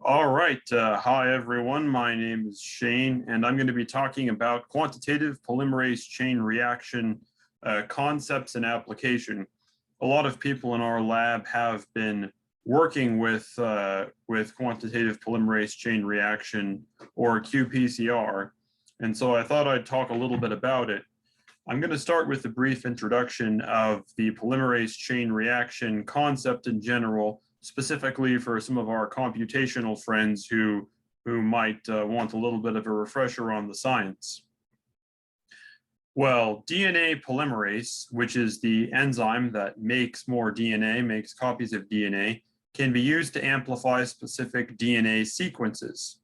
All right. Hi, everyone. My name is Shane, and I'm going to be talking about quantitative polymerase chain reaction concepts and application. A lot of people in our lab have been working with quantitative polymerase chain reaction, or qPCR, and so I thought I'd talk a little bit about it. I'm going to start with a brief introduction of the polymerase chain reaction concept in general, specifically for some of our computational friends who might want a little bit of a refresher on the science. Well, DNA polymerase, which is the enzyme that makes more DNA, makes copies of DNA, can be used to amplify specific DNA sequences.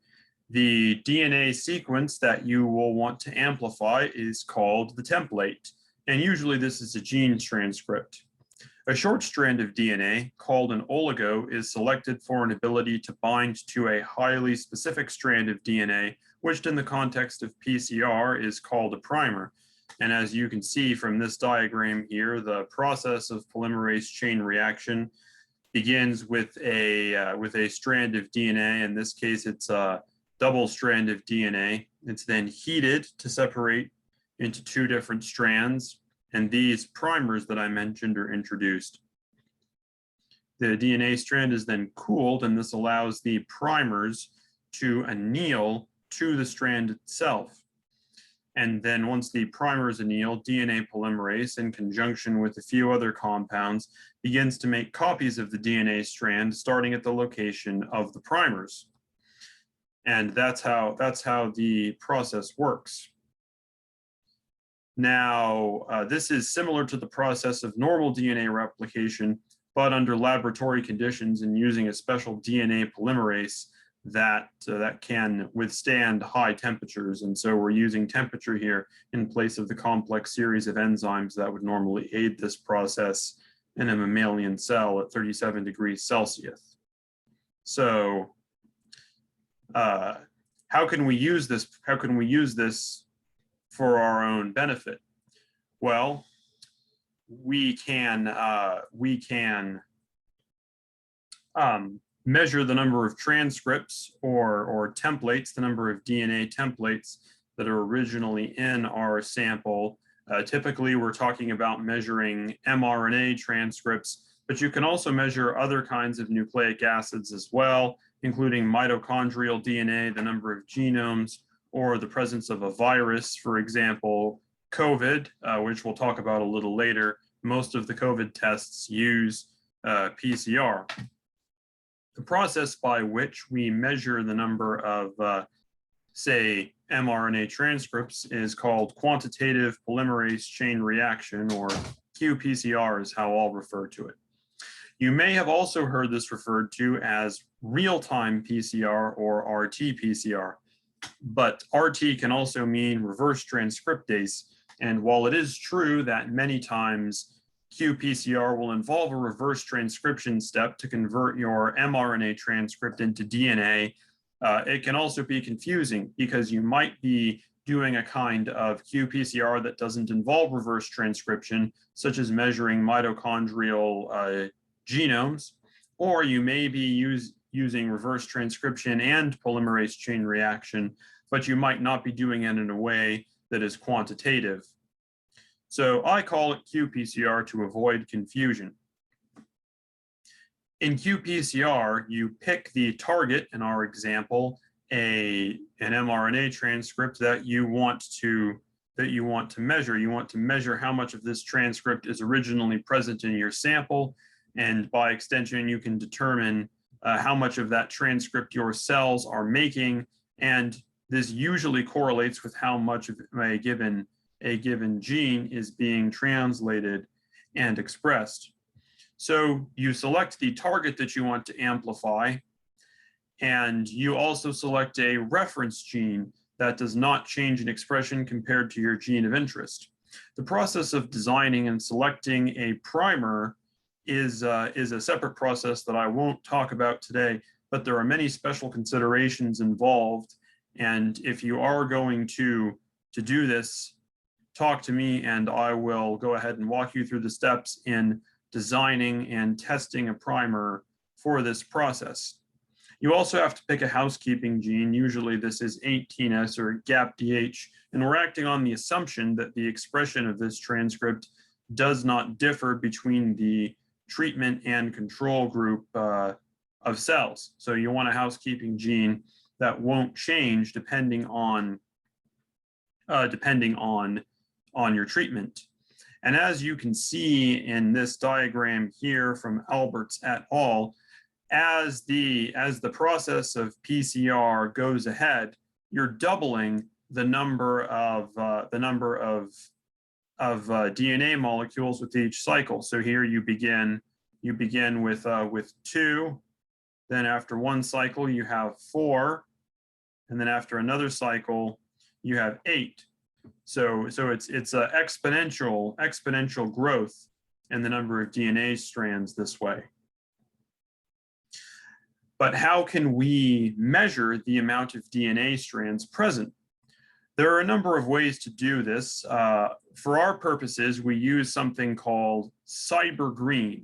The DNA sequence that you will want to amplify is called the template, and usually this is a gene transcript. A short strand of DNA, called an oligo, is selected for an ability to bind to a highly specific strand of DNA, which in the context of PCR is called a primer. And as you can see from this diagram here, the process of polymerase chain reaction begins with a strand of DNA. In this case, it's a double strand of DNA. It's then heated to separate into two different strands, and these primers that I mentioned are introduced. The DNA strand is then cooled, and this allows the primers to anneal to the strand itself. And then once the primers anneal, DNA polymerase, in conjunction with a few other compounds, begins to make copies of the DNA strand starting at the location of the primers. And that's how the process works. Now, this is similar to the process of normal DNA replication, but under laboratory conditions and using a special DNA polymerase that can withstand high temperatures. And so we're using temperature here in place of the complex series of enzymes that would normally aid this process in a mammalian cell at 37 degrees Celsius. So how can we use this? How can we use this for our own benefit? Well, we can measure the number of transcripts or templates, the number of DNA templates that are originally in our sample. Typically, we're talking about measuring mRNA transcripts, but you can also measure other kinds of nucleic acids as well, including mitochondrial DNA, the number of genomes, or the presence of a virus, for example, COVID, which we'll talk about a little later. Most of the COVID tests use PCR. The process by which we measure the number of, say, mRNA transcripts is called quantitative polymerase chain reaction, or qPCR is how I'll refer to it. You may have also heard this referred to as real-time PCR or RT-PCR, but RT can also mean reverse transcriptase. And while it is true that many times qPCR will involve a reverse transcription step to convert your mRNA transcript into DNA, it can also be confusing because you might be doing a kind of qPCR that doesn't involve reverse transcription, such as measuring mitochondrial genomes, or you may be using reverse transcription and polymerase chain reaction, but you might not be doing it in a way that is quantitative. So I call it qPCR to avoid confusion. In qPCR, you pick the target, in our example, an mRNA transcript that you want to measure. You want to measure how much of this transcript is originally present in your sample, and by extension, you can determine how much of that transcript your cells are making, and this usually correlates with how much of a given gene is being translated and expressed. So you select the target that you want to amplify, and you also select a reference gene that does not change in expression compared to your gene of interest. The process of designing and selecting a primer is a separate process that I won't talk about today, but there are many special considerations involved. And if you are going to do this, talk to me and I will go ahead and walk you through the steps in designing and testing a primer for this process. You also have to pick a housekeeping gene. Usually this is 18S or GAPDH, and we're acting on the assumption that the expression of this transcript does not differ between the treatment and control group of cells. So you want a housekeeping gene that won't change depending on your treatment. And as you can see in this diagram here from Alberts et al., as the process of PCR goes ahead, you're doubling the number of DNA molecules with each cycle. So here you begin with 2, then after one cycle you have 4, and then after another cycle you have 8. So it's a exponential growth in the number of DNA strands this way. But how can we measure the amount of DNA strands present? There are a number of ways to do this. For our purposes, we use something called SYBR.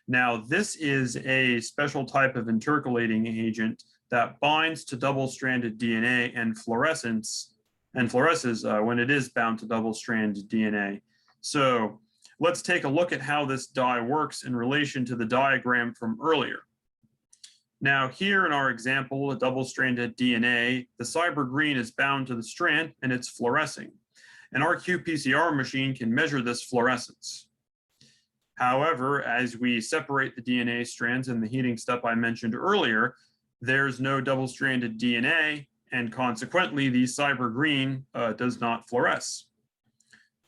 Now, this is a special type of intercalating agent that binds to double-stranded DNA and fluoresces when it is bound to double-stranded DNA. So let's take a look at how this dye works in relation to the diagram from earlier. Now here in our example, a double-stranded DNA, the SYBR is bound to the strand and it's fluorescing. And our qPCR machine can measure this fluorescence. However, as we separate the DNA strands in the heating step I mentioned earlier, there's no double-stranded DNA, and consequently the SYBR does not fluoresce.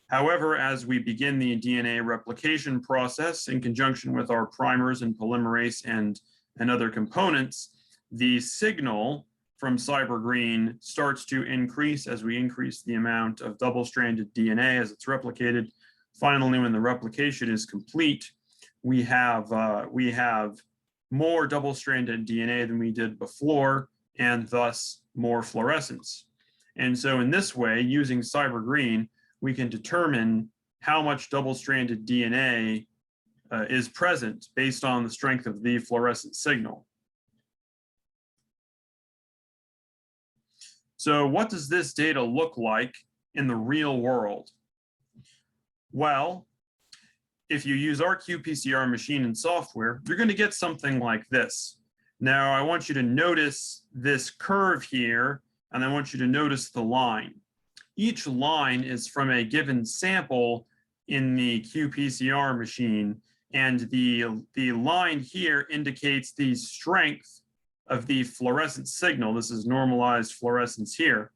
However, as we begin the DNA replication process in conjunction with our primers and polymerase and other components, the signal from SYBR starts to increase as we increase the amount of double-stranded DNA as it's replicated. Finally, when the replication is complete, we have more double-stranded DNA than we did before, and thus more fluorescence. And so in this way, using SYBR, we can determine how much double-stranded DNA is present based on the strength of the fluorescent signal. So what does this data look like in the real world? Well, if you use our qPCR machine and software, you're going to get something like this. Now, I want you to notice this curve here, and I want you to notice the line. Each line is from a given sample in the qPCR machine, and the line here indicates the strength of the fluorescent signal. This is normalized fluorescence here.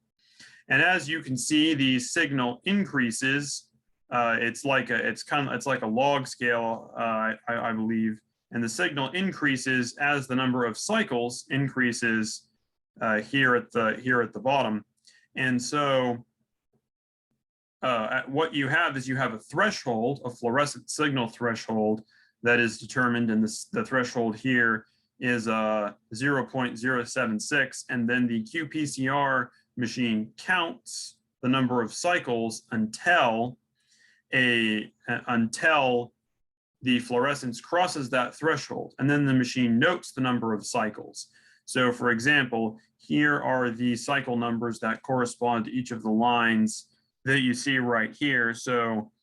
And as you can see, the signal increases. It's like a log scale, I believe, and the signal increases as the number of cycles increases here at the bottom. And so what you have is you have a threshold, a fluorescent signal threshold that is determined, and the threshold here is 0.076, and then the qPCR machine counts the number of cycles until the fluorescence crosses that threshold, and then the machine notes the number of cycles. So for example, here are the cycle numbers that correspond to each of the lines that you see right here. So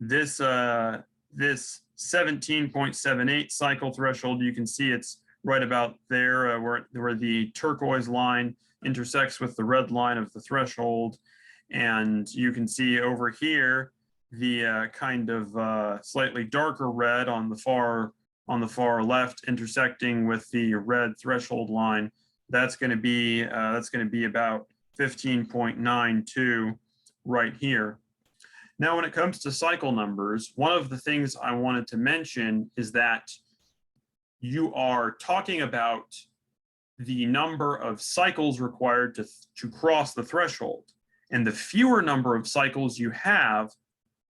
this 17.78 cycle threshold, you can see it's right about there where the turquoise line intersects with the red line of the threshold. And you can see over here the kind of slightly darker red on the far left intersecting with the red threshold line. That's going to be about 15.92 right here. Now, when it comes to cycle numbers, one of the things I wanted to mention is that you are talking about the number of cycles required to cross the threshold. And the fewer number of cycles you have,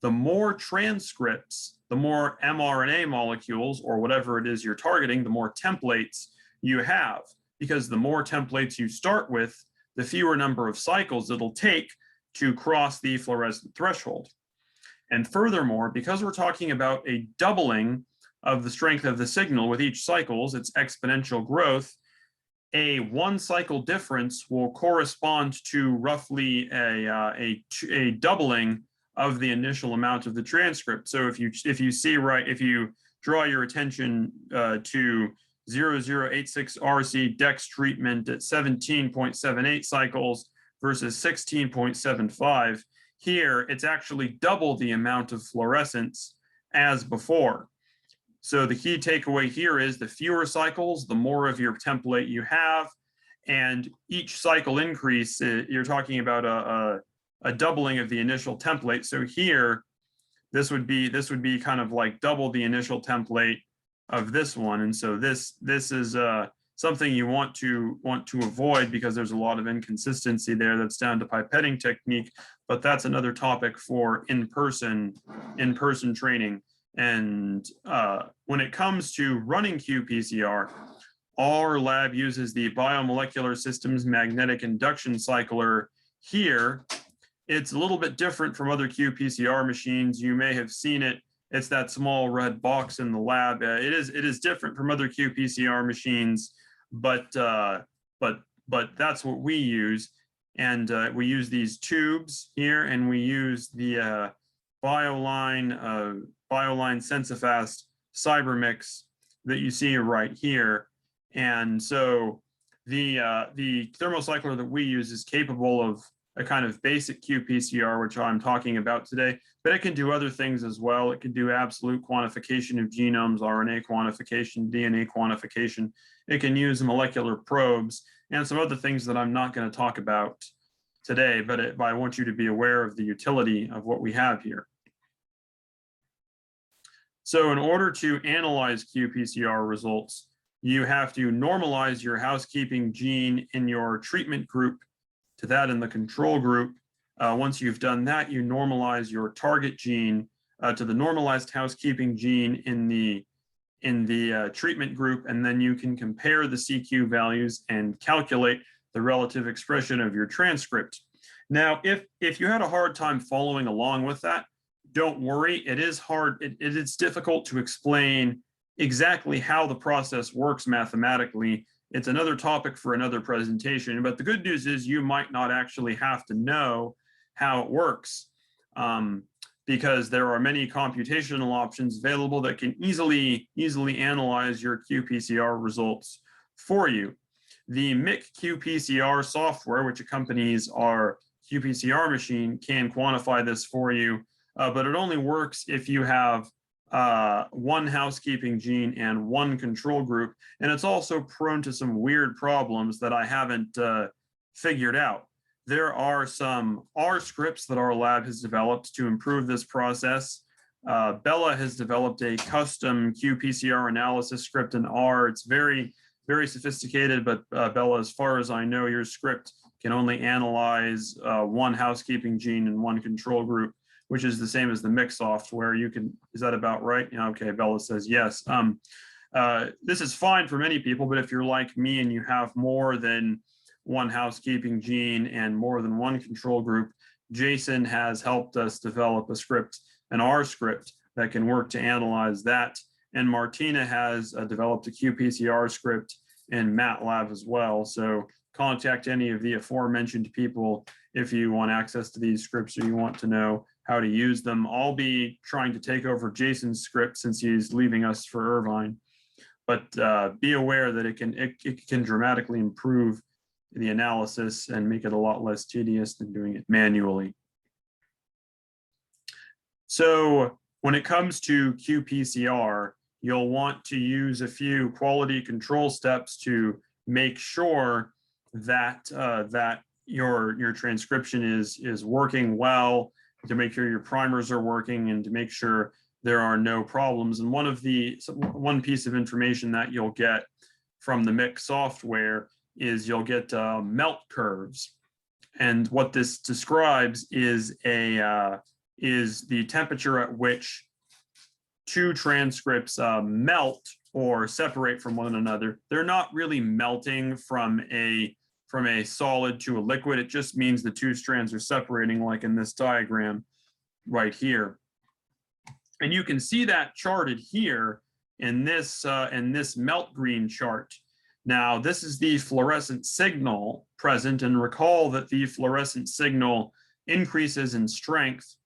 the more transcripts, the more mRNA molecules, or whatever it is you're targeting, the more templates you have. Because the more templates you start with, the fewer number of cycles it'll take to cross the fluorescent threshold. And furthermore, because we're talking about a doubling of the strength of the signal with each cycle, its exponential growth, a 1 cycle difference will correspond to roughly a doubling of the initial amount of the transcript. So if you draw your attention to 0086RC DEX treatment at 17.78 cycles versus 16.75, here it's actually double the amount of fluorescence as before. So the key takeaway here is the fewer cycles, the more of your template you have, and each cycle increase, you're talking about a doubling of the initial template. So here, this would be kind of like double the initial template of this one. And so this is something you want to avoid because there's a lot of inconsistency there. That's down to pipetting technique, but that's another topic for in-person training. And when it comes to running qPCR, our lab uses the biomolecular systems magnetic induction cycler here. It's a little bit different from other qPCR machines. You may have seen it. It's that small red box in the lab. It is different from other qPCR machines, but that's what we use. And we use these tubes here, and we use the BioLine SensiFast Cyber Mix that you see right here. And so the thermocycler that we use is capable of a kind of basic qPCR, which I'm talking about today, but it can do other things as well. It can do absolute quantification of genomes, RNA quantification, DNA quantification. It can use molecular probes and some other things that I'm not going to talk about today, but I want you to be aware of the utility of what we have here. So in order to analyze qPCR results, you have to normalize your housekeeping gene in your treatment group to that in the control group. Once you've done that, you normalize your target gene to the normalized housekeeping gene in the treatment group, and then you can compare the CQ values and calculate the relative expression of your transcript. Now, if you had a hard time following along with that, don't worry. It is hard. It's difficult to explain exactly how the process works mathematically. It's another topic for another presentation, but the good news is you might not actually have to know how it works because there are many computational options available that can easily analyze your qPCR results for you. The MIC qPCR software, which accompanies our qPCR machine, can quantify this for you, but it only works if you have one housekeeping gene and one control group. And it's also prone to some weird problems that I haven't figured out. There are some R scripts that our lab has developed to improve this process. Bella has developed a custom qPCR analysis script in R. It's very, very sophisticated, but Bella, as far as I know, your script can only analyze one housekeeping gene and one control group, which is the same as the MIC software. Is that about right? Yeah, okay, Bella says yes. This is fine for many people, but if you're like me and you have more than one housekeeping gene and more than one control group, Jason has helped us develop a script, an R script, that can work to analyze that. And Martina has developed a qPCR script in MATLAB as well. So contact any of the aforementioned people if you want access to these scripts or you want to know how to use them. I'll be trying to take over Jason's script since he's leaving us for Irvine, but be aware that it can dramatically improve the analysis and make it a lot less tedious than doing it manually. So when it comes to qPCR, you'll want to use a few quality control steps to make sure that your transcription is working well, to make sure your primers are working, and to make sure there are no problems. And one piece of information that you'll get from the MIC software is you'll get melt curves. And what this describes is the temperature at which two transcripts melt or separate from one another. They're not really melting from a solid to a liquid. It just means the two strands are separating, like in this diagram right here. And you can see that charted here in this melt green chart. Now, this is the fluorescent signal present, and recall that the fluorescent signal increases in strength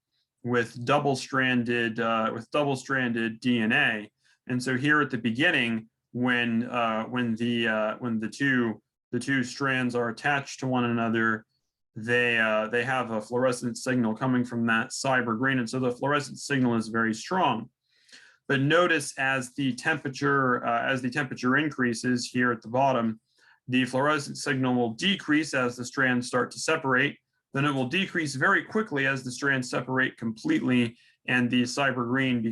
with double-stranded DNA. And so here at the beginning, when the two strands are attached to one another, they have a fluorescent signal coming from that SYBR green, and so the fluorescent signal is very strong. But notice as the temperature increases here at the bottom, the fluorescent signal will decrease as the strands start to separate. Then it will decrease very quickly as the strands separate completely, and the SYBR green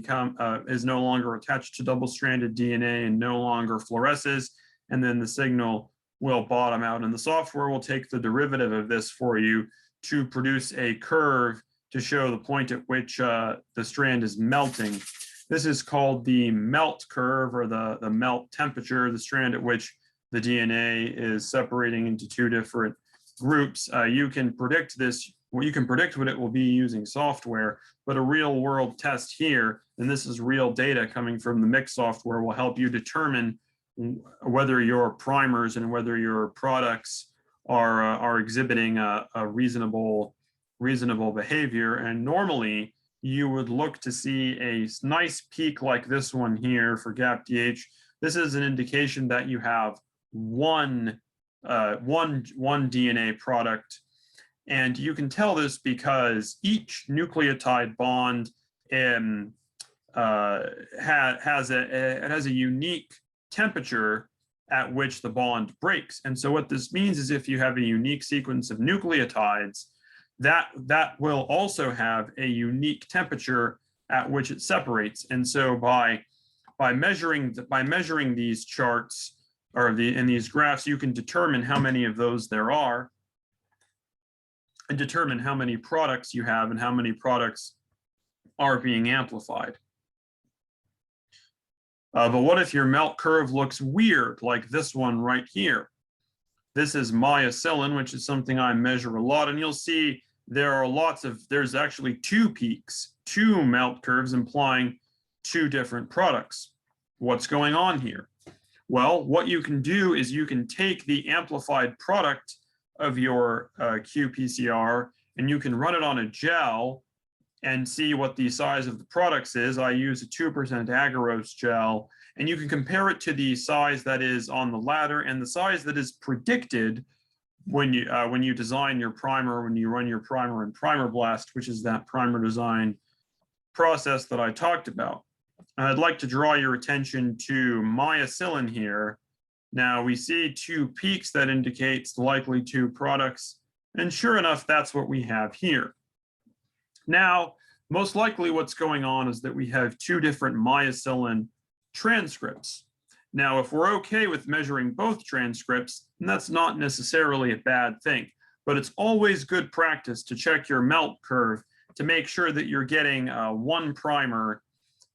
is no longer attached to double-stranded DNA and no longer fluoresces. And then the signal will bottom out, and the software will take the derivative of this for you to produce a curve to show the point at which the strand is melting. This is called the melt curve, or the melt temperature, the strand at which the DNA is separating into two different groups. You can predict this, well, you can predict what it will be using software, but a real world test here, and this is real data coming from the mix software, will help you determine whether your primers and whether your products are exhibiting a reasonable behavior. And normally, you would look to see a nice peak like this one here for GAP-DH. This is an indication that you have one DNA product. And you can tell this because each nucleotide bond has a unique temperature at which the bond breaks. And so what this means is if you have a unique sequence of nucleotides, that will also have a unique temperature at which it separates. And so by measuring these charts, or in these graphs, you can determine how many of those there are and determine how many products you have and how many products are being amplified. But what if your melt curve looks weird, like this one right here? This is myocillin, which is something I measure a lot, and you'll see there's actually two peaks, two melt curves implying two different products. What's going on here? Well, what you can do is you can take the amplified product of your qPCR and you can run it on a gel and see what the size of the products is. I use a 2% agarose gel, and you can compare it to the size that is on the ladder and the size that is predicted when you design your primer, when you run your primer in Primer Blast, which is that primer design process that I talked about. I'd like to draw your attention to myocillin here. Now we see two peaks that indicates likely two products, and sure enough, that's what we have here. Now, most likely what's going on is that we have two different myocillin transcripts. Now, if we're okay with measuring both transcripts, then that's not necessarily a bad thing, but it's always good practice to check your melt curve to make sure that you're getting one primer,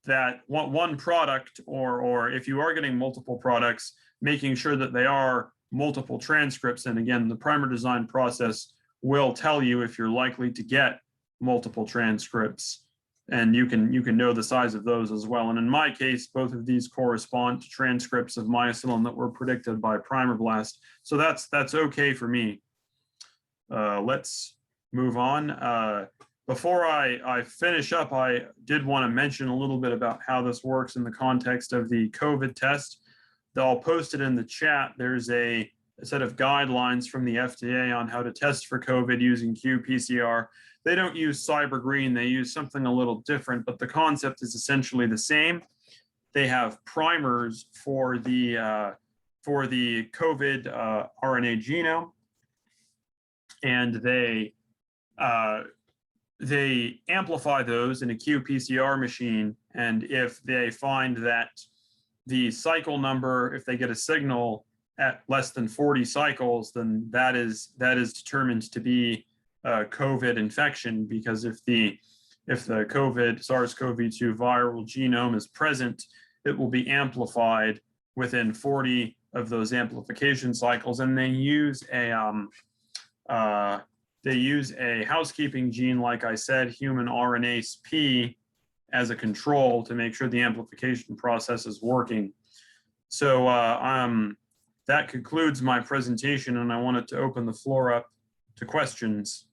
that one product, or if you are getting multiple products, making sure that they are multiple transcripts. And again, the primer design process will tell you if you're likely to get multiple transcripts, and you can know the size of those as well. And in my case, both of these correspond to transcripts of myocillin that were predicted by Primer Blast. So that's okay for me. Let's move on. Before I finish up, I did want to mention a little bit about how this works in the context of the COVID test. I'll post it in the chat. There's a set of guidelines from the FDA on how to test for COVID using qPCR. They don't use SYBR green, they use something a little different, but the concept is essentially the same. They have primers for the COVID RNA genome, and they amplify those in a qPCR machine. And if they find that the cycle number, if they get a signal at less than 40 cycles, then that is determined to be COVID infection, because if the COVID SARS-CoV-2 viral genome is present, it will be amplified within 40 of those amplification cycles. And they use a housekeeping gene, like I said, human RNase P, as a control to make sure the amplification process is working. So that concludes my presentation, and I wanted to open the floor up to questions.